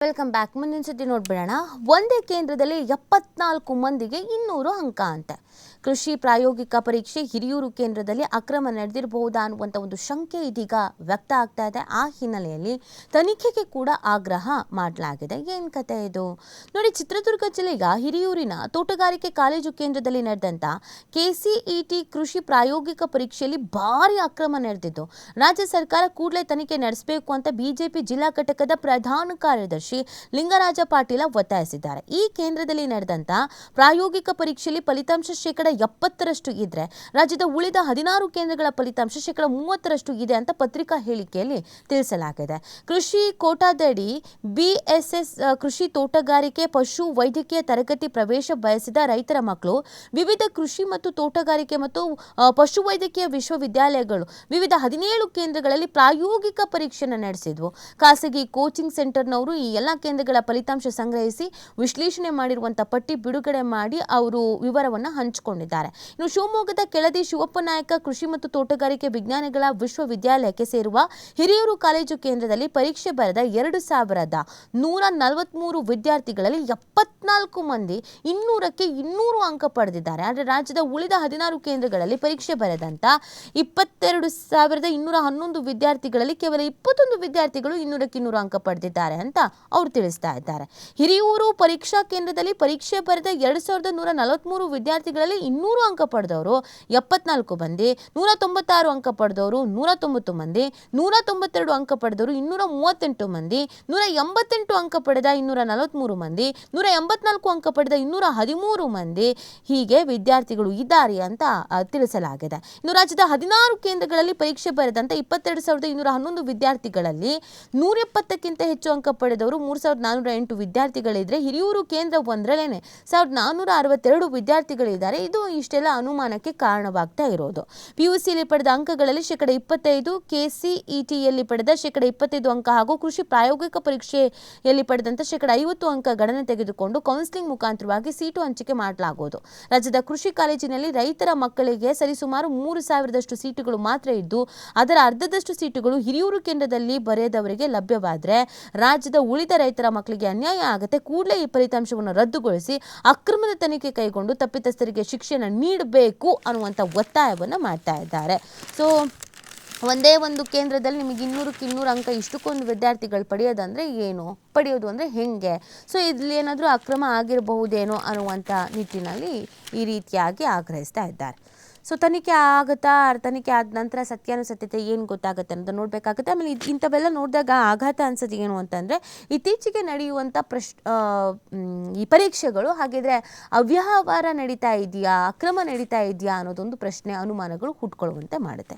Welcome back. ಮುಂದಿನ ಸುದ್ದಿ ನೋಡ್ಬಿಡೋಣ. ಒಂದೇ ಕೇಂದ್ರದಲ್ಲಿ 74 ಮಂದಿಗೆ 200 ಅಂಕ ಅಂತೆ. ಕೃಷಿ ಪ್ರಾಯೋಗಿಕ ಪರೀಕ್ಷೆ ಹಿರಿಯೂರು ಕೇಂದ್ರದಲ್ಲಿ ಅಕ್ರಮ ನಡೆದಿರಬಹುದಾ ಅನ್ನುವಂಥ ಒಂದು ಶಂಕೆ ಇದೀಗ ವ್ಯಕ್ತ ಆಗ್ತಾ ಇದೆ. ಆ ಹಿನ್ನೆಲೆಯಲ್ಲಿ ತನಿಖೆಗೆ ಕೂಡ ಆಗ್ರಹ ಮಾಡಲಾಗಿದೆ. ಏನು ಕತೆ ಇದು ನೋಡಿ. ಚಿತ್ರದುರ್ಗ ಜಿಲ್ಲೆಯ ಹಿರಿಯೂರಿನ ತೋಟಗಾರಿಕೆ ಕಾಲೇಜು ಕೇಂದ್ರದಲ್ಲಿ ನಡೆದಂಥ KCET ಕೃಷಿ ಪ್ರಾಯೋಗಿಕ ಪರೀಕ್ಷೆಯಲ್ಲಿ ಭಾರಿ ಅಕ್ರಮ ನಡೆದಿದ್ದು ರಾಜ್ಯ ಸರ್ಕಾರ ಕೂಡಲೇ ತನಿಖೆ ನಡೆಸಬೇಕು ಅಂತ ಬಿಜೆಪಿ ಜಿಲ್ಲಾ ಘಟಕದ ಪ್ರಧಾನ ಕಾರ್ಯದರ್ಶಿ ಲಿಂಗರಾಜ ಪಾಟೀಲ ಒತ್ತಾಯಿಸಿದ್ದಾರೆ. ಈ ಕೇಂದ್ರದಲ್ಲಿ ನಡೆದಂತ ಪ್ರಾಯೋಗಿಕ ಪರೀಕ್ಷೆಯಲ್ಲಿ ಫಲಿತಾಂಶ 70% ಇದ್ರೆ ರಾಜ್ಯದ ಉಳಿದ 16 ಕೇಂದ್ರಗಳ ಫಲಿತಾಂಶ 30% ಇದೆ ಅಂತ ಪತ್ರಿಕಾ ಹೇಳಿಕೆಯಲ್ಲಿ ತಿಳಿಸಲಾಗಿದೆ. ಕೃಷಿ ಕೋಟಾದಡಿ BSS ಕೃಷಿ ತೋಟಗಾರಿಕೆ ಪಶು ವೈದ್ಯಕೀಯ ತರಗತಿ ಪ್ರವೇಶ ಬಯಸಿದ ರೈತರ ಮಕ್ಕಳು ವಿವಿಧ ಕೃಷಿ ಮತ್ತು ತೋಟಗಾರಿಕೆ ಮತ್ತು ಪಶು ವೈದ್ಯಕೀಯ ವಿಶ್ವವಿದ್ಯಾಲಯಗಳು ವಿವಿಧ 17 ಕೇಂದ್ರಗಳಲ್ಲಿ ಪ್ರಾಯೋಗಿಕ ಪರೀಕ್ಷೆಯನ್ನು ನಡೆಸಿದ್ವು. ಖಾಸಗಿ ಕೋಚಿಂಗ್ ಸೆಂಟರ್ನವರು ಈ ಎಲ್ಲ ಕೇಂದ್ರಗಳ ಫಲಿತಾಂಶ ಸಂಗ್ರಹಿಸಿ ವಿಶ್ಲೇಷಣೆ ಮಾಡಿರುವಂತಹ ಪಟ್ಟಿ ಬಿಡುಗಡೆ ಮಾಡಿ ಅವರು ವಿವರವನ್ನು ಹಂಚಿಕೊಂಡಿದ್ದಾರೆ. ಇನ್ನು ಶಿವಮೊಗ್ಗದ ಕೆಳದಿ ಶಿವಪ್ಪ ನಾಯಕ ಕೃಷಿ ಮತ್ತು ತೋಟಗಾರಿಕೆ ವಿಜ್ಞಾನಗಳ ವಿಶ್ವವಿದ್ಯಾಲಯಕ್ಕೆ ಸೇರುವ ಹಿರಿಯೂರು ಕಾಲೇಜು ಕೇಂದ್ರದಲ್ಲಿ ಪರೀಕ್ಷೆ ಬರೆದ 2143 ವಿದ್ಯಾರ್ಥಿಗಳಲ್ಲಿ 74 ಮಂದಿ 200ಕ್ಕೆ 200 ಅಂಕ ಪಡೆದಿದ್ದಾರೆ. ಆದರೆ ರಾಜ್ಯದ ಉಳಿದ 16 ಕೇಂದ್ರಗಳಲ್ಲಿ ಪರೀಕ್ಷೆ ಬರೆದಂತ 22,211 ವಿದ್ಯಾರ್ಥಿಗಳಲ್ಲಿ ಕೇವಲ 21 ವಿದ್ಯಾರ್ಥಿಗಳು 200ಕ್ಕೆ 200 ಅಂಕ ಪಡೆದಿದ್ದಾರೆ ಅಂತ ಅವರು ತಿಳಿಸ್ತಾ ಇದ್ದಾರೆ. ಹಿರಿಯೂರು ಪರೀಕ್ಷಾ ಕೇಂದ್ರದಲ್ಲಿ ಪರೀಕ್ಷೆ ಬರೆದ 2,143 ವಿದ್ಯಾರ್ಥಿಗಳಲ್ಲಿ 200 ಅಂಕ ಪಡೆದವರು 74 ಮಂದಿ, 196 ಅಂಕ ಪಡೆದವರು 190 ಮಂದಿ, 192 ಅಂಕ ಪಡೆದವರು 238 ಮಂದಿ, 188 ಅಂಕ ಪಡೆದ 243 ಮಂದಿ, 184 ಅಂಕ ಪಡೆದ 213 ಮಂದಿ ಹೀಗೆ ವಿದ್ಯಾರ್ಥಿಗಳು ಇದ್ದಾರೆ ಅಂತ ತಿಳಿಸಲಾಗಿದೆ. ಇನ್ನು ರಾಜ್ಯದ 16 ಕೇಂದ್ರಗಳಲ್ಲಿ ಪರೀಕ್ಷೆ ಬರೆದಂತ 22,211 ವಿದ್ಯಾರ್ಥಿಗಳಲ್ಲಿ 170ಕ್ಕಿಂತ ಹೆಚ್ಚು ಅಂಕ ಪಡೆದವರು 3,408 ವಿದ್ಯಾರ್ಥಿಗಳಿದ್ರೆ ಹಿರಿಯೂರು ಕೇಂದ್ರ ಒಂದರಲ್ಲೇನೆ 1,462 ವಿದ್ಯಾರ್ಥಿಗಳಿದ್ದಾರೆ. ಇದು ಇಷ್ಟೆಲ್ಲ ಅನುಮಾನಕ್ಕೆ ಕಾರಣವಾಗ್ತಾ ಇರೋದು. PUCಯಲ್ಲಿ ಪಡೆದ ಅಂಕಗಳಲ್ಲಿ 25%, KCETಯಲ್ಲಿ ಪಡೆದ 25% ಅಂಕ ಹಾಗೂ ಕೃಷಿ ಪ್ರಾಯೋಗಿಕ ಪರೀಕ್ಷೆಯಲ್ಲಿ ಪಡೆದಂತ 50% ಅಂಕ ಗಣನೆ ತೆಗೆದುಕೊಂಡು ಕೌನ್ಸಿಲಿಂಗ್ ಮುಖಾಂತರವಾಗಿ ಸೀಟು ಹಂಚಿಕೆ ಮಾಡಲಾಗುವುದು. ರಾಜ್ಯದ ಕೃಷಿ ಕಾಲೇಜಿನಲ್ಲಿ ರೈತರ ಮಕ್ಕಳಿಗೆ ಸರಿಸುಮಾರು 3,000ದಷ್ಟು ಸೀಟುಗಳು ಮಾತ್ರ ಇದ್ದು ಅದರ ಅರ್ಧದಷ್ಟು ಸೀಟುಗಳು ಹಿರಿಯೂರು ಕೇಂದ್ರದಲ್ಲಿ ಬರೆದವರಿಗೆ ಲಭ್ಯವಾದರೆ ರಾಜ್ಯದ ಉಳಿದ ರೈತರ ಮಕ್ಕಳಿಗೆ ಅನ್ಯಾಯ ಆಗುತ್ತೆ. ಕೂಡಲೇ ಈ ಫಲಿತಾಂಶವನ್ನು ರದ್ದುಗೊಳಿಸಿ ಅಕ್ರಮದ ತನಿಖೆ ಕೈಗೊಂಡು ತಪ್ಪಿತಸ್ಥರಿಗೆ ಶಿಕ್ಷೆಯನ್ನು ನೀಡಬೇಕು ಅನ್ನುವಂಥ ಒತ್ತಾಯವನ್ನು ಮಾಡ್ತಾ ಇದ್ದಾರೆ. ಸೊ ಒಂದೇ ಒಂದು ಕೇಂದ್ರದಲ್ಲಿ ನಿಮಗೆ 200ಕ್ಕೆ 200 ಅಂಕ ಇಷ್ಟಕ್ಕೊಂದು ವಿದ್ಯಾರ್ಥಿಗಳು ಪಡೆಯೋದಂದರೆ ಏನು, ಪಡೆಯೋದು ಅಂದರೆ ಹೆಂಗೆ? ಸೊ ಇಲ್ಲಿ ಏನಾದರೂ ಅಕ್ರಮ ಆಗಿರಬಹುದೇನೋ ಅನ್ನುವಂಥ ನಿಟ್ಟಿನಲ್ಲಿ ಈ ರೀತಿಯಾಗಿ ಆಗ್ರಹಿಸ್ತಾ ಇದ್ದಾರೆ. ಸೊ ತನಿಖೆ ಆಗುತ್ತಾ, ತನಿಖೆ ಆದ ನಂತರ ಸತ್ಯಾನುಸತ್ಯತೆ ಏನು ಗೊತ್ತಾಗುತ್ತೆ ಅಂತ ನೋಡಬೇಕಾಗುತ್ತೆ. ಆಮೇಲೆ ಇಂಥವೆಲ್ಲ ನೋಡಿದಾಗ ಆಘಾತ ಅನ್ಸೋದು ಏನು ಅಂತಂದರೆ ಇತ್ತೀಚೆಗೆ ನಡೆಯುವಂಥ ಈ ಪರೀಕ್ಷೆಗಳು ಹಾಗಿದ್ರೆ ಅವ್ಯವಹಾರ ನಡೀತಾ ಇದೆಯಾ, ಅಕ್ರಮ ನಡೀತಾ ಇದೆಯಾ ಅನ್ನೋದೊಂದು ಪ್ರಶ್ನೆ, ಅನುಮಾನಗಳು ಹುಟ್ಕೊಳ್ಳುವಂತೆ ಮಾಡುತ್ತೆ.